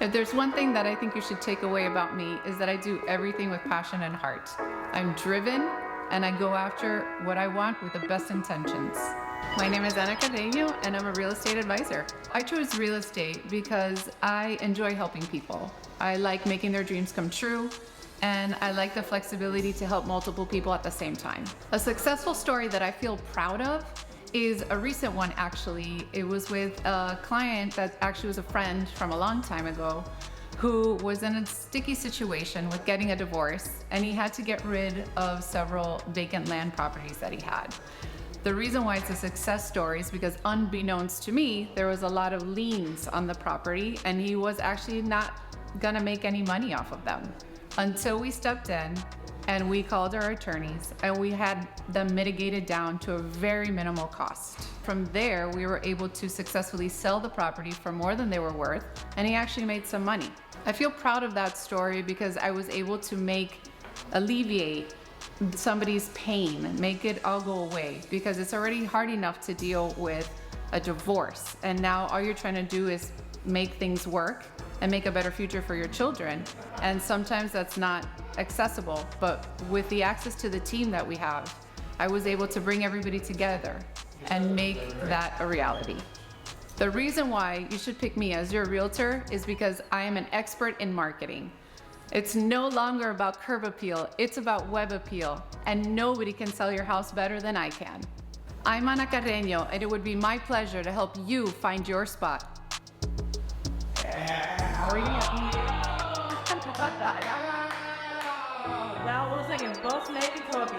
If there's one thing that I think you should take away about me is that I do everything with passion and heart. I'm driven and I go after what I want with the best intentions. My name is Ana Carreño and I'm a real estate advisor. I chose real estate because I enjoy helping people. I like making their dreams come true, and I like the flexibility to help multiple people at the same time. A successful story that I feel proud of is a recent one, actually. It was with a client that actually was a friend from a long time ago who was in a sticky situation with getting a divorce, and he had to get rid of several vacant land properties that he had. The reason why it's a success story is because, unbeknownst to me, there was a lot of liens on the property and he was actually not gonna make any money off of them until we stepped in and we called our attorneys and we had them mitigated down to a very minimal cost. From there, we were able to successfully sell the property for more than they were worth, and he actually made some money. I feel proud of that story because I was able to alleviate somebody's pain, make it all go away, because it's already hard enough to deal with a divorce. And now all you're trying to do is make things work and make a better future for your children. And sometimes that's not accessible, but with the access to the team that we have, I was able to bring everybody together and make that a reality. The reason why you should pick me as your realtor is because I am an expert in marketing. It's no longer about curb appeal, it's about web appeal, and nobody can sell your house better than I can. I'm Ana Carreño, and it would be my pleasure to help you find your spot. That was like a boss lady copy.